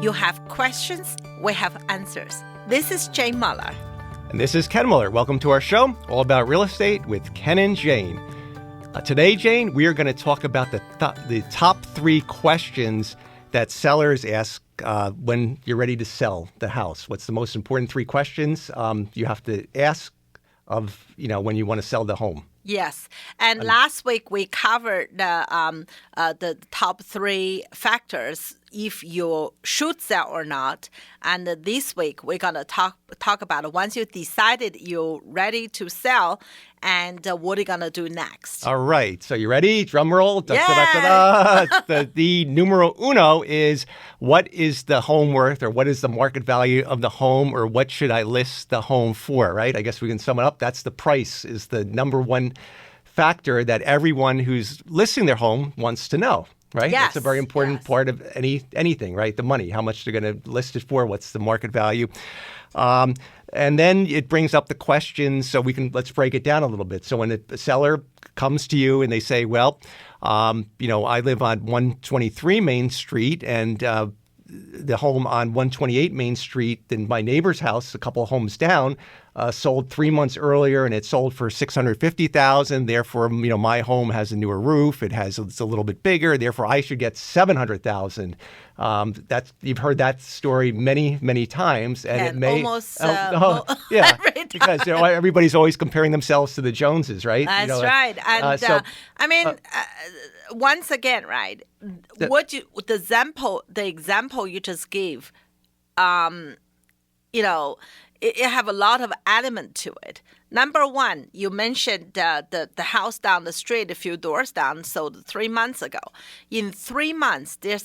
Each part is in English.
You have questions, we have answers. This is Jane Muller. And this is Ken Muller. Welcome to our show, all about real estate with Ken and Jane. Today, Jane, we are going to talk about the top 3 questions that sellers ask when you're ready to sell the house. What's the most important 3 questions you have to ask when you want to sell the home? Yes, and last week we covered the top 3 factors if you should sell or not. And this week we're gonna talk about once you decided you're ready to sell, and what are you gonna do next? All right, so you ready? Drum roll. Yeah. The numero uno is, what is the home worth, or what is the market value of the home, or what should I list the home for? Right? I guess we can sum it up. That's the price is the number one factor that everyone who's listing their home wants to know, right? Yes, That's a very important part of anything, right? The money, how much they're going to list it for, what's the market value. And then it brings up the questions, so let's break it down a little bit. So when a seller comes to you and they say, well, I live on 123 Main Street, and the home on 128 Main Street in my neighbor's house, a couple of homes down, sold 3 months earlier, and it sold for $650,000. Therefore, my home has a newer roof. It's a little bit bigger. Therefore, I should get $700,000. You've heard that story many, many times, and it may almost yeah, because everybody's always comparing themselves to the Joneses, right? That's right. And once again, right? The example you just gave, it have a lot of element to it. Number one, you mentioned the house down the street, a few doors down, sold 3 months ago. In 3 months, there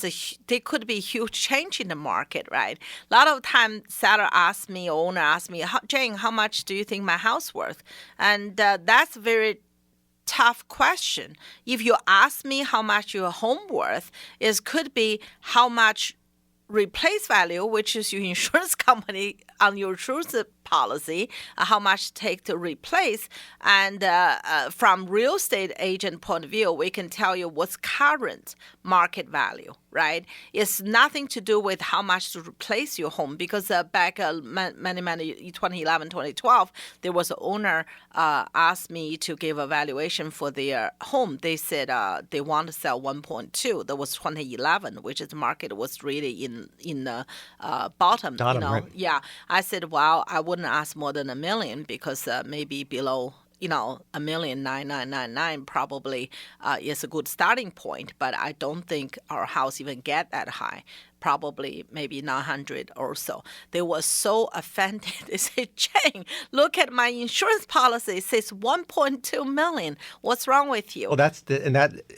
could be a huge change in the market, right? A lot of time, owner asks me, Jane, how much do you think my house worth? And that's very tough question. If you ask me how much your home worth, it could be how much replace value, which is your insurance company on your insurance policy, how much take to replace. And from real estate agent point of view, we can tell you what's current market value, right? It's nothing to do with how much to replace your home, because back many 2011, 2012, there was an owner asked me to give a valuation for their home. They said they want to sell 1.2. That was 2011, which is the market was really in the bottom. Right. Yeah. I said, well, I wouldn't ask more than $1 million, because maybe below $1,999,999 probably is a good starting point, but I don't think our house even get that high. Probably maybe 900 or so. They were so offended. They said, Jane, look at my insurance policy. It says $1.2 million. What's wrong with you? Well, that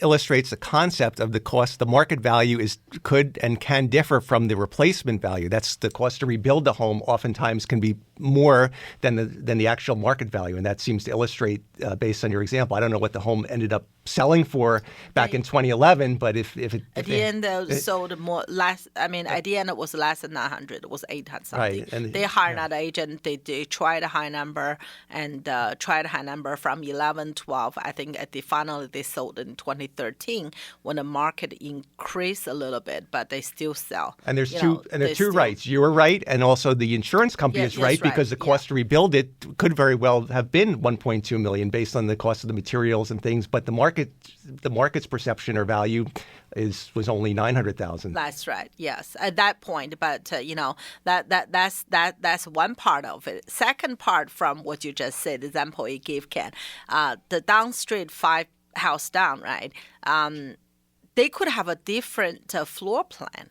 illustrates the concept of the cost. The market value could and can differ from the replacement value. That's the cost to rebuild the home. Oftentimes can be more than the actual market value, and that seems to illustrate based on your example. I don't know what the home ended up selling for back in 2011, but if at the end sold more less. I mean, at the end it was less than 900. It was 800 something. Right. And they hired another agent. They tried a high number and tried a high number from 11, 12. I think finally they sold in 2013 when the market increased a little bit, but they still sell. And there's two rights. You were right, and also the insurance company is right, because the cost to rebuild it could very well have been $1.2 million based on the cost of the materials and things, but the market's perception or value was only $900,000. That's right. Yes, at that point. But that's one part of it. Second part from what you just said, the example you gave, Ken, the down street 5 house down, right? They could have a different floor plan.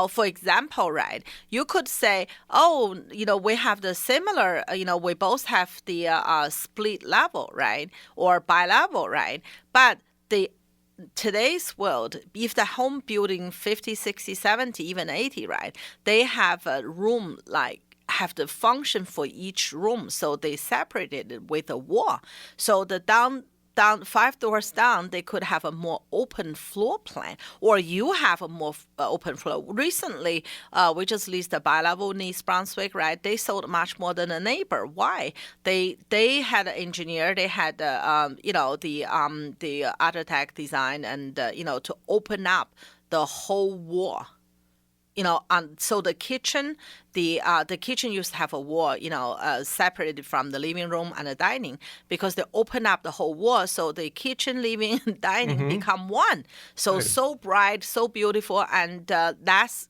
For example, right, you could say, we have the similar, we both have the split level, right, or bi-level, right? But today's world, if the home building 50, 60, 70, even 80, right, they have a room have the function for each room, so they separated it with a wall. So the down 5 doors down, they could have a more open floor plan, or you have a more open floor. Recently, we just leased a bi-level in East Brunswick, right? They sold much more than a neighbor. Why? They had an engineer, they had the architect design, and to open up the whole wall. so the kitchen, the kitchen used to have a wall, separated from the living room and the dining, because they open up the whole wall, so the kitchen, living, and dining become one. So bright, so beautiful, and that's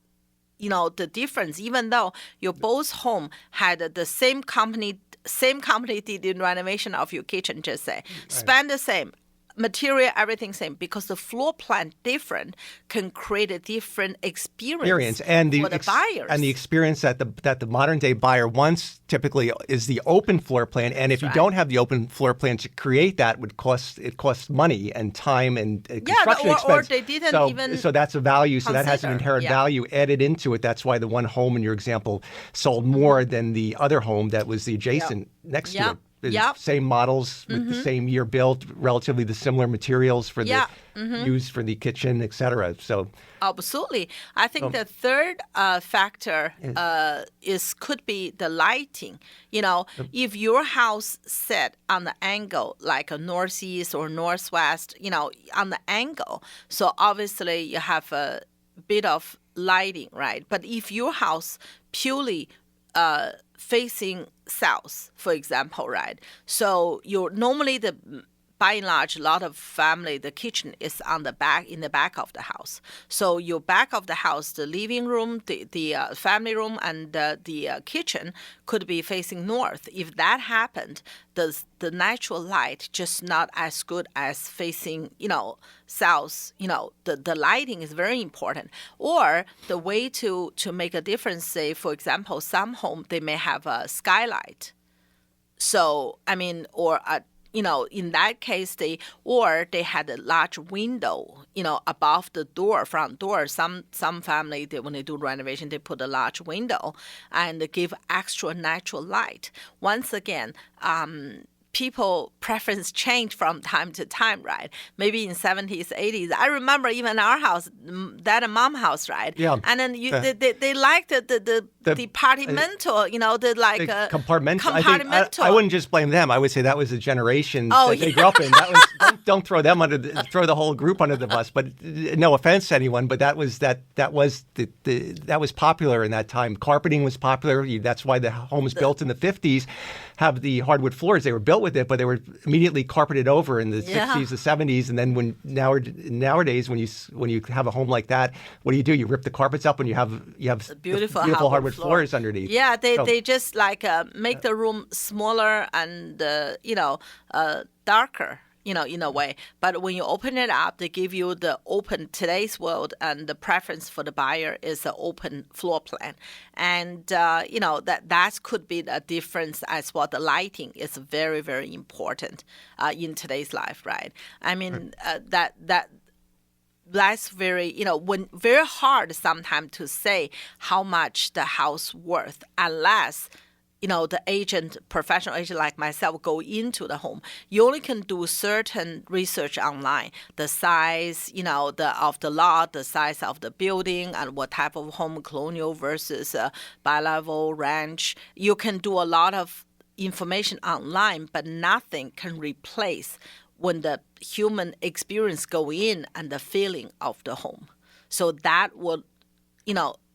the difference. Even though your both home had the same company did the renovation of your kitchen, just say, spend the same. Material, everything same, because the floor plan different can create a different experience and for the buyers. And the experience that the modern day buyer wants typically is the open floor plan. And if you don't have the open floor plan to create that, costs money and time and construction expense. Or they didn't even. So that's a value. So that has an inherent Yeah. value added into it. That's why the one home in your example sold more than the other home that was the adjacent next to it. Same models with the same year built, relatively the similar materials for the used for the kitchen, et cetera. So absolutely, I think the third factor could be the lighting. If your house set on the angle like a northeast or northwest, on the angle, so obviously you have a bit of lighting, right? But if your house purely facing south, for example, right? So normally by and large, a lot of family, the kitchen is in the back of the house. So your back of the house, the living room, the family room, and the kitchen could be facing north. If that happened, the natural light just not as good as facing, south. The lighting is very important. Or the way to make a difference, say, for example, some home, they may have a skylight. So, or in that case, they had a large window, above the door, front door. Some family, when they do renovation, they put a large window and give extra natural light. Once again, people preference change from time to time, right? Maybe in 70s, 80s. I remember even our house, dad and mom house, right? Yeah. And then they liked the departmental, the compartmental. I wouldn't just blame them. I would say that was a generation that they grew up in. That was, don't throw them throw the whole group under the bus. But no offense to anyone, but that was popular in that time. Carpeting was popular. That's why the homes built in the 50s have the hardwood floors. They were built with it, but they were immediately carpeted over in the 60s, the 70s, and then nowadays when you have a home like that, what do? You rip the carpets up and you have beautiful hardwood floors underneath. Yeah, they just make the room smaller and darker. In a way. But when you open it up, they give you the open, today's world, and the preference for the buyer is an open floor plan. And, that could be a difference as well. The lighting is very, very important in today's life, right? That's very, very hard sometimes to say how much the house worth unless the professional agent like myself go into the home. You only can do certain research online. The size, of the lot, the size of the building, and what type of home, colonial versus bi-level, ranch. You can do a lot of information online, but nothing can replace when the human experience go in and the feeling of the home. So that will,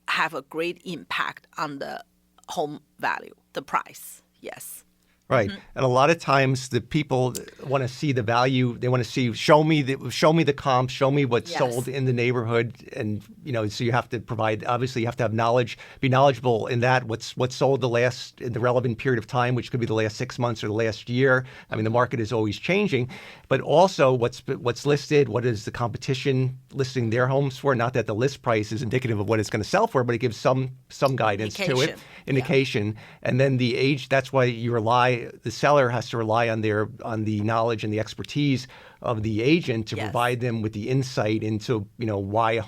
have a great impact on the home value, the price. Yes. Right. And a lot of times the people want to see the value. They want to see, show me the comps, show me what's sold in the neighborhood. And, so you have to provide, obviously you have to have knowledge, be knowledgeable in that, what's sold in the relevant period of time, which could be the last 6 months or the last year. The market is always changing, but also what's listed, what is the competition listing their homes for? Not that the list price is indicative of what it's going to sell for, but it gives some guidance to it, indication. And then the age, that's why the seller has to rely on the knowledge and the expertise of the agent to provide them with the insight into why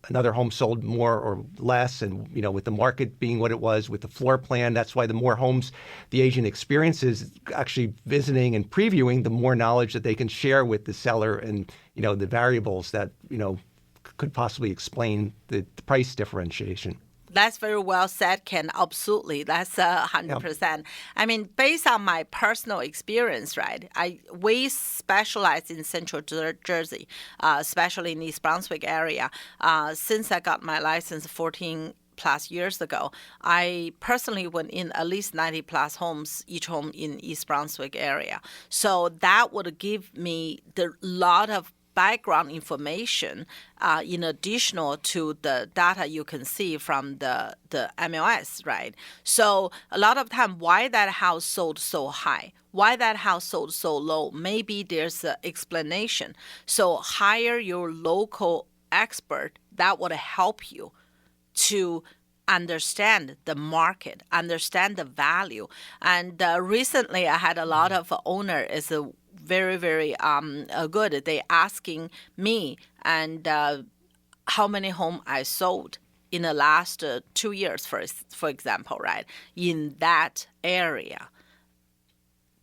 another home sold more or less, and with the market being what it was, with the floor plan. That's why the more homes the agent experiences actually visiting and previewing, the more knowledge that they can share with the seller and the variables that could possibly explain the price differentiation. That's very well said, Ken. Absolutely. That's 100%. I mean, based on my personal experience, right, we specialize in Central Jersey, especially in East Brunswick area. Since I got my license 14 plus years ago, I personally went in at least 90 plus homes, each home in East Brunswick area. So that would give me the lot of background information in additional to the data you can see from the MLS, right? So a lot of time, why that house sold so high? Why that house sold so low? Maybe there's an explanation. So hire your local expert that would help you to understand the market, understand the value. And recently I had a lot of owner is a very, very good. They asking me and how many home I sold in the last 2 years, for example, right, in that area.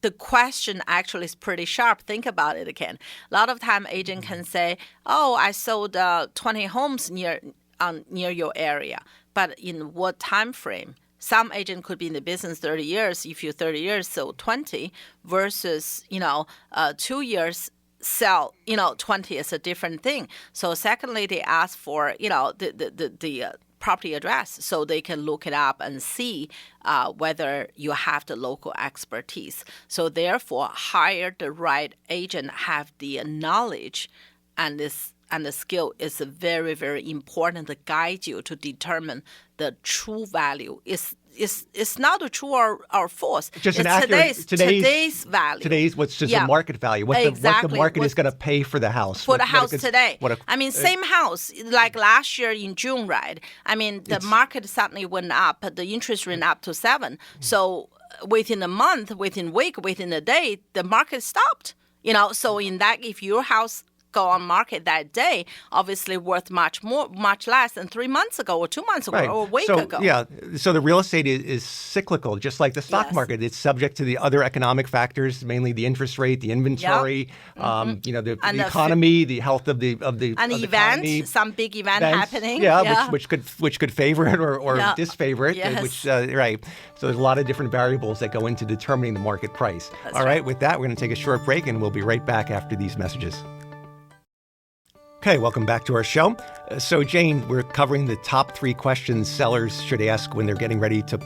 The question actually is pretty sharp. Think about it again. A lot of time agent can say, oh, I sold 20 homes near your area, but in what time frame? Some agent could be in the business 30 years. If you're 30 years, so 20 versus, 2 years sell, 20 is a different thing. So secondly, they ask for, the property address so they can look it up and see whether you have the local expertise. So therefore, hire the right agent, have the knowledge and the skill is very, very important to guide you to determine the true value. It's not the true or false. Just it's today's value. Today's what's just a market value. What the market is going to pay for the house. For the house today. Same house. Like last year in June, right? I mean, the market suddenly went up. The interest went up to 7. So within a month, within a week, within a day, the market stopped. So in that, if your house go on market that day, obviously worth much less than 3 months ago or 2 months ago or a week ago. Yeah. So the real estate is cyclical, just like the stock market. It's subject to the other economic factors, mainly the interest rate, the inventory, the economy, the health of the economy. Some big event happening. Which could favor it or disfavor it. Yes. Right. So there's a lot of different variables that go into determining the market price. That's All right. With that, we're going to take a short break, and we'll be right back after these messages. Okay, welcome back to our show. So, Jane, we're covering the top 3 questions sellers should ask when they're getting ready to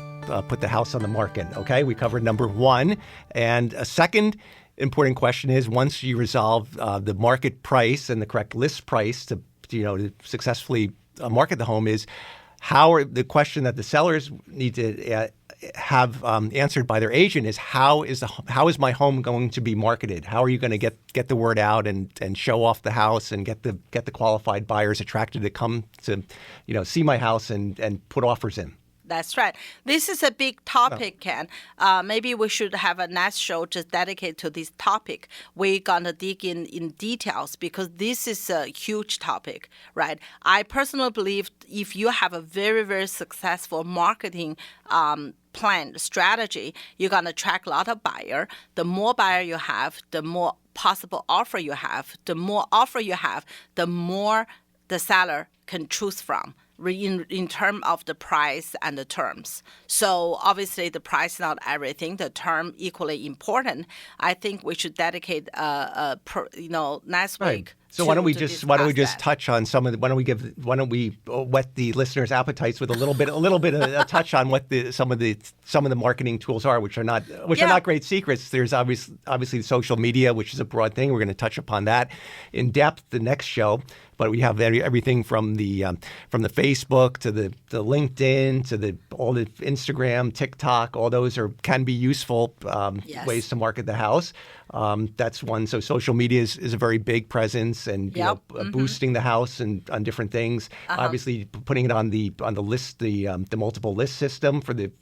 put the house on the market. Okay, we covered number 1. And a second important question is, once you resolve the market price and the correct list price to successfully market the home, is the question that the sellers need to have answered by their agent is how is my home going to be marketed? How are you going to get the word out and show off the house and get the qualified buyers attracted to come to see my house and put offers in? That's right. This is a big topic, Ken. Maybe we should have a next show just dedicated to this topic. We're going to dig in details because this is a huge topic, right? I personally believe if you have a very, very successful marketing plan strategy, you're going to attract a lot of buyer. The more buyer you have, the more possible offer you have. The more offer you have, the more the seller can choose from in terms of the price and the terms. So obviously the price is not everything. The term equally important. I think we should dedicate next week. So why don't we just touch on some of the, why don't we whet the listeners' appetites with a little bit of touch on what some of the marketing tools are, which are not great secrets. There's obviously social media, which is a broad thing. We're going to touch upon that in depth the next show. But we have everything from the Facebook to the LinkedIn to all the Instagram, TikTok. All those can be useful ways to market the house. That's one. So social media is a very big presence, and boosting the house and on different things. Obviously, putting it on the list, the multiple list system for the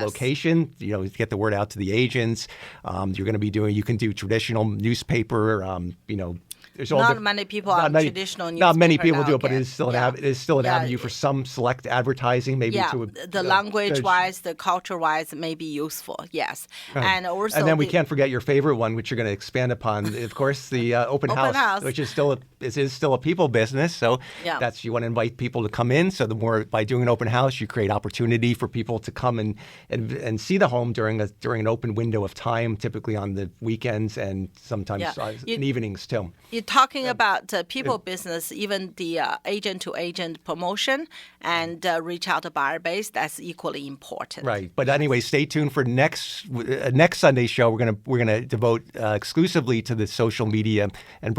location. To get the word out to the agents. You're going to be doing. You can do traditional newspaper. there's all not many people on traditional newspaper not many people now do it, but can- it is still an avenue for it- some select advertising, maybe yeah, to the language-wise, the culture-wise may be useful, yes. And also, and then we can't forget your favorite one, which you're going to expand upon, of course, the open house, which is still a people business. So Yeah. that's you want to invite people to come in. So the more by doing an open house, you create opportunity for people to come and see the home during an open window of time, typically on the weekends and sometimes in evenings too. You're talking about people business, even the agent-to-agent promotion and reach out to buyer base. That's equally important. Right. But anyway, stay tuned for next Sunday's show. We're gonna devote exclusively to the social media and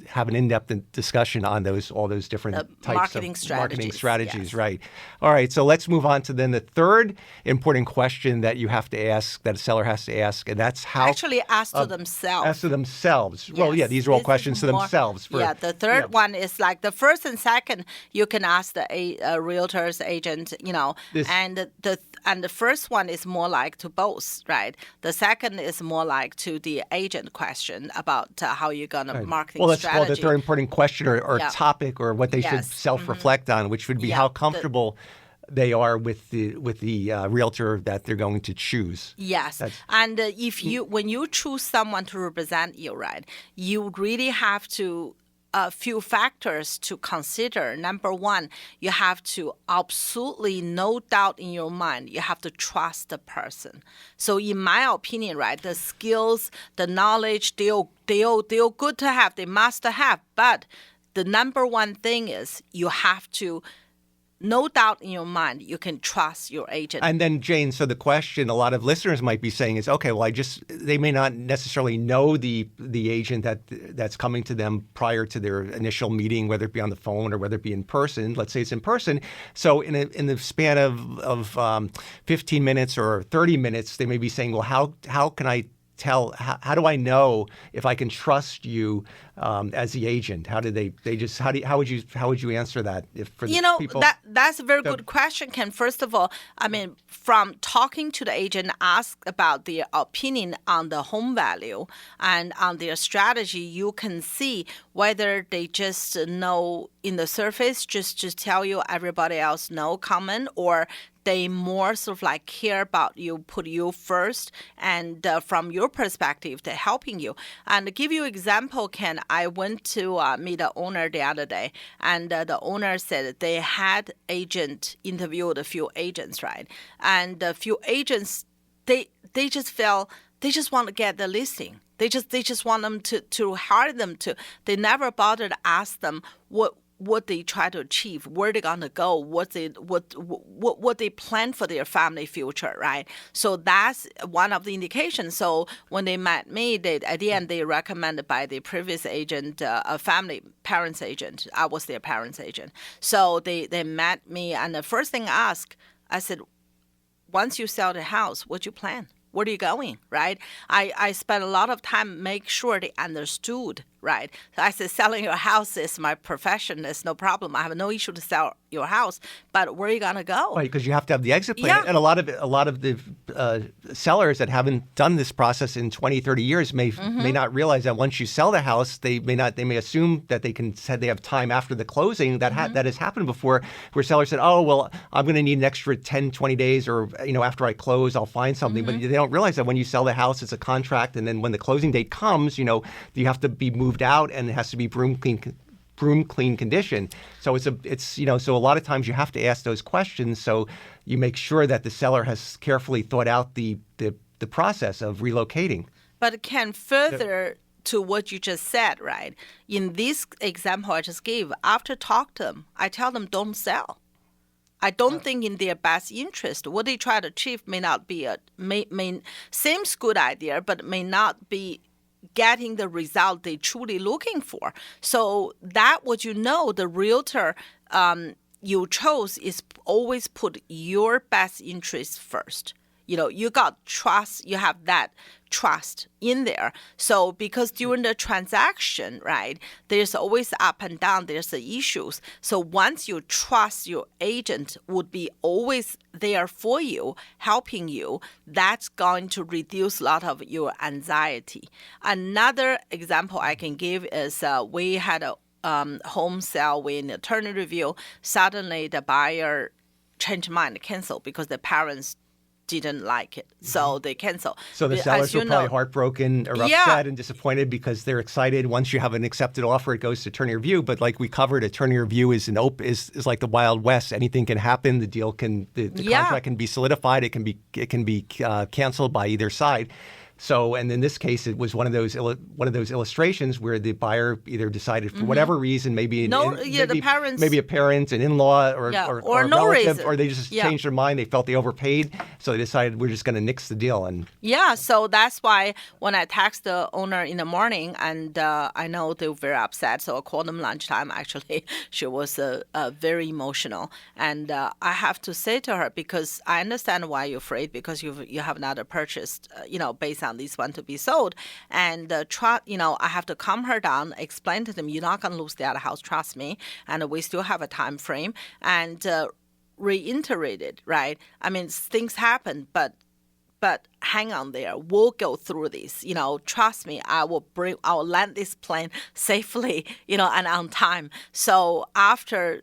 have an in-depth discussion on all those different types of marketing strategies. Yes. Right. All right. So let's move on to then the third important question that you have to ask, that a seller has to ask, and that's how Actually, ask to themselves. Ask to themselves. Yes, well, yeah, these are all this questions is to more- themselves. The third one is like the first and second. You can ask the realtor's agent, and the first one is more like to both, right? The second is more like to the agent question about how you're gonna marketing Well, let's strategy. call the third important question or topic or what they should Yes. self-reflect on, which would be how comfortable they are with the realtor that they're going to choose. Yes, and when you choose someone to represent you, right, you really have to a few factors to consider. Number one, you have to absolutely no doubt in your mind, you have to trust the person. So in my opinion, right, the skills, the knowledge, they're good to have, they must have, but the number one thing is you have to no doubt in your mind, you can trust your agent. And then, Jane, so the question a lot of listeners might be saying is, okay, well, they may not necessarily know the agent that's coming to them prior to their initial meeting, whether it be on the phone or whether it be in person. Let's say it's in person. So in the span of 15 minutes or 30 minutes, they may be saying, well, how can I tell? How do I know if I can trust you as the agent? How would you answer that? That's a very good question, Ken. First of all, I mean, from talking to the agent, ask about their opinion on the home value and on their strategy. You can see whether they just know in the surface, just tell you everybody else no comment, or they more sort of like care about you, put you first, and from your perspective, they're helping you. And to give you an example, Ken, I went to meet the owner the other day, and the owner said they had interviewed a few agents, right? And a few agents, they just felt they just want to get the listing. They just want them to hire them to. They never bothered to ask them what they try to achieve, where they're gonna go, what they plan for their family future, right? So that's one of the indications. So when they met me, at the end they recommended by the previous agent, a parents agent. I was their parents agent. So they met me, and the first thing I said, once you sell the house, what you plan? Where are you going, right? I spent a lot of time make sure they understood, right? So I said, selling your house is my profession. There's no problem. I have no issue to sell your house, but where are you gonna go? Right, because you have to have the exit plan. Yeah. And a lot of the sellers that haven't done this process in 20, 30 years may not realize that once you sell the house, they may assume that they have time after the closing. That has happened before, where sellers said, oh, well, I'm going to need an extra 10, 20 days, or after I close, I'll find something. But they don't realize that when you sell the house, it's a contract, and then when the closing date comes, you have to be moved out, and it has to be broom clean condition. So so a lot of times you have to ask those questions so you make sure that the seller has carefully thought out the process of relocating. But Ken, further to what you just said, right? In this example I just gave, after talk to them, I tell them don't sell. I don't think in their best interest. What they try to achieve may not be seems good idea, but may not be getting the result they truly looking for. So that the realtor you chose is always put your best interest first. You got trust, you have that trust in there. So because during the transaction, right, there's always up and down, there's the issues. So once you trust your agent would be always there for you, helping you, that's going to reduce a lot of your anxiety. Another example I can give is we had a home sale with attorney review. Suddenly the buyer changed mind, cancel because the parents didn't like it, so they cancel. So the sellers were probably heartbroken or upset and disappointed because they're excited. Once you have an accepted offer, it goes to attorney review. But like we covered, attorney review is is like the Wild West. Anything can happen. The deal can the contract can be solidified. It can be canceled by either side. So, and in this case, it was one of those illustrations where the buyer either decided for whatever reason, maybe the parents, maybe a parent, an in-law, or no relative, reason, or they just changed their mind. They felt they overpaid, so they decided we're just going to nix the deal. And so that's why when I text the owner in the morning, and I know they were very upset, so I called them lunchtime. Actually, she was very emotional, and I have to say to her, because I understand why you're afraid, because you have not purchased, based on this one to be sold, and I have to calm her down, explain to them, you're not going to lose the other house, trust me, and we still have a time frame, and reiterate it, right? I mean, things happen, but hang on there. We'll go through this. Trust me, I'll land this plane safely, and on time. So after,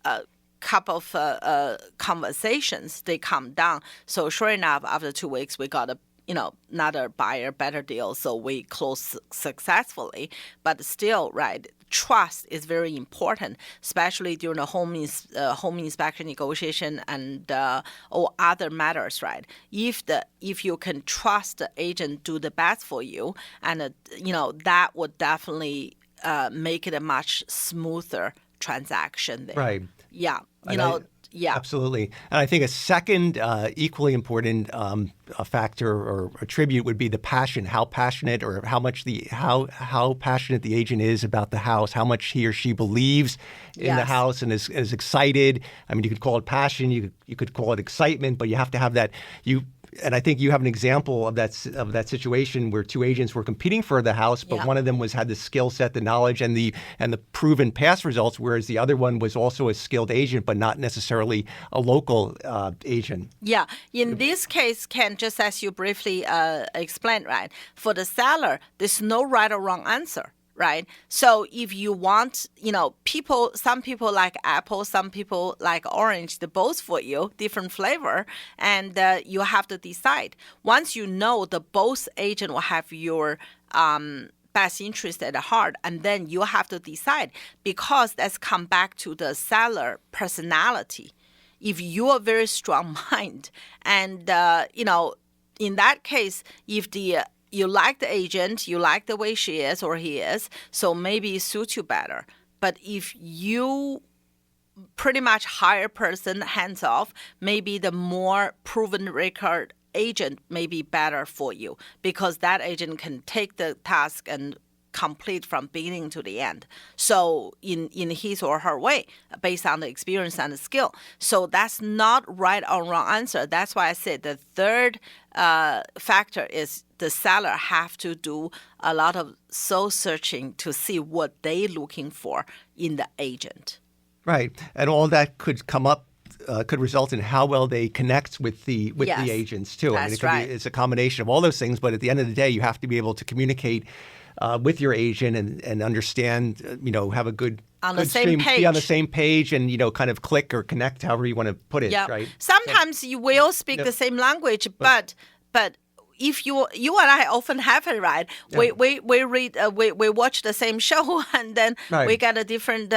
a couple of conversations, they calm down. So sure enough, after 2 weeks, we got another buyer, better deal. So we closed successfully. But still, right, trust is very important, especially during the home inspection negotiation and or other matters, right? If you can trust the agent do the best for you, and that would definitely make it a much smoother transaction there. Right. Yeah. Absolutely. And I think a second equally important factor or attribute would be the passion, how passionate or how passionate the agent is about the house, how much he or she believes in the house and is excited. I mean, you could call it passion, you could call it excitement, but you have to have that. And I think you have an example of that situation where two agents were competing for the house, but one of them had the skill set, the knowledge, and the proven past results, whereas the other one was also a skilled agent, but not necessarily a local agent. Yeah. In this case, Ken, just as you briefly explained, right, for the seller, there's no right or wrong answer. Right. So if you want, some people like apple, some people like orange, they're both for you, different flavor, and you have to decide. Once you know the both agent will have your best interest at heart, and then you have to decide, because that's come back to the seller personality. If you are very strong mind, and in that case, if you like the agent, you like the way she is or he is, so maybe it suits you better. But if you pretty much hire a person hands off, maybe the more proven record agent may be better for you, because that agent can take the task and complete from beginning to the end. So in his or her way, based on the experience and the skill. So that's not right or wrong answer. That's why I said the third factor is the seller have to do a lot of soul searching to see what they're looking for in the agent. Right. And all that could come up, could result in how well they connect with the agents too. That's it's a combination of all those things, but at the end of the day, you have to be able to communicate with your agent and understand, have a good same page. Be on the same page and, kind of click or connect, however you want to put it, right? Sometimes you will speak the same language, but if you and I often have it, right? Yeah. We read we watch the same show, and then we get a different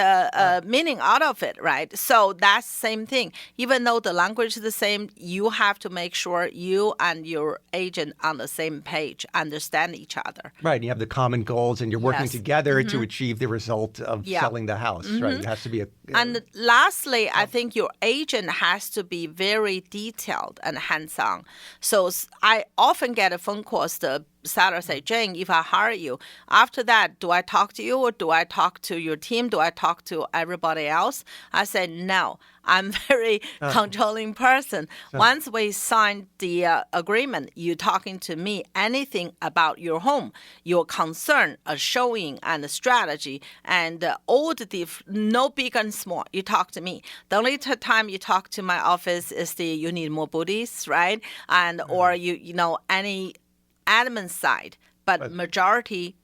meaning out of it, right? So that's the same thing. Even though the language is the same, you have to make sure you and your agent on the same page, understand each other. Right. And you have the common goals, and you're working together to achieve the result of selling the house. Right. It has to be And lastly, I think your agent has to be very detailed and hands-on. So I often get a phone calls, the seller say, Jane, if I hire you, after that, do I talk to you or do I talk to your team? Do I talk to everybody else? I said, no, I'm very controlling person. Once we signed the agreement, you're talking to me anything about your home, your concern, a showing and a strategy, and all the no big and small. You talk to me. The only time you talk to my office is you need more booties, right? And or you know any admin side, but majority,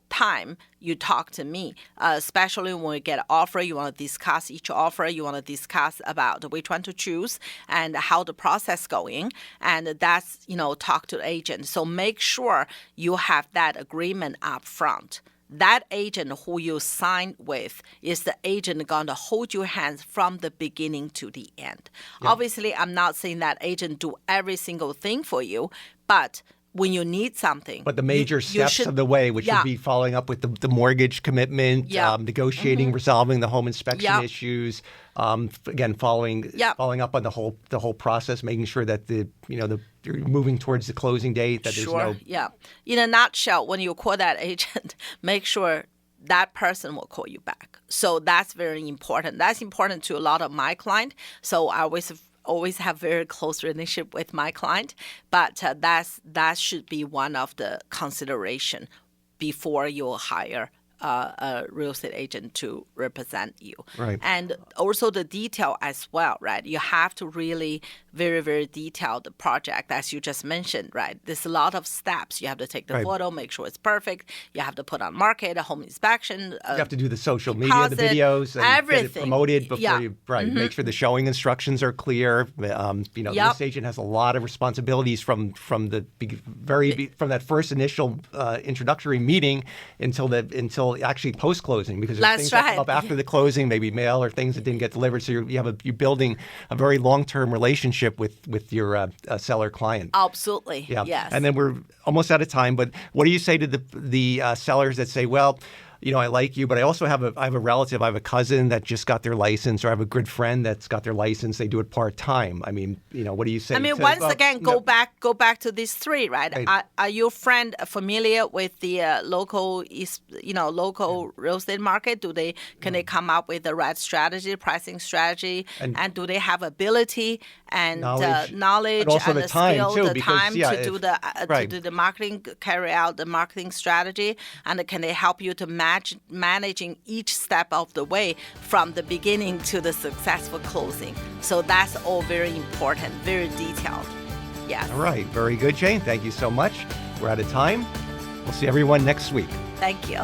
time you talk to me, especially when we get an offer, you want to discuss each offer, you want to discuss about which one to choose and how the process going, and that's, talk to the agent. So make sure you have that agreement up front. That agent who you sign with is the agent going to hold your hands from the beginning to the end. Yeah. Obviously, I'm not saying that agent do every single thing for you, but when you need something. But the major steps of the way, which would be following up with the mortgage commitment, negotiating, resolving the home inspection issues, again, following up on the whole process, making sure that you're moving towards the closing date. That there's In a nutshell, when you call that agent, make sure that person will call you back. So that's very important. That's important to a lot of my clients. So I always have very close relationship with my client, but that should be one of the consideration before you hire a real estate agent to represent you. Right. And also the detail as well, right? You have to really very, very detailed the project, as you just mentioned, right? There's a lot of steps. You have to take the photo, make sure it's perfect. You have to put on market, a home inspection. You have to do the social media, the videos, and everything. Get it promoted before you, make sure the showing instructions are clear. This agent has a lot of responsibilities from that first initial introductory meeting until actually post closing, because there's things that come up after the closing, maybe mail or things that didn't get delivered. So you're building a very long-term relationship with your seller client. Absolutely. Yeah. Yes. And then we're almost out of time, but what do you say to the sellers that say, well, I like you, but I also have a relative, I have a cousin that just got their license, or I have a good friend that's got their license. They do it part-time. I mean, what do you say? Once again, go back to these three, right? Are your friend familiar with the local real estate market? Can they come up with the right strategy, pricing strategy, and do they have ability and knowledge and also and the time skill, too, the time to do the marketing, carry out the marketing strategy, and can they help you to managing each step of the way from the beginning to the successful closing? So that's all very important, very detailed. Yes. All right. Very good, Jane. Thank you so much. We're out of time. We'll see everyone next week. Thank you.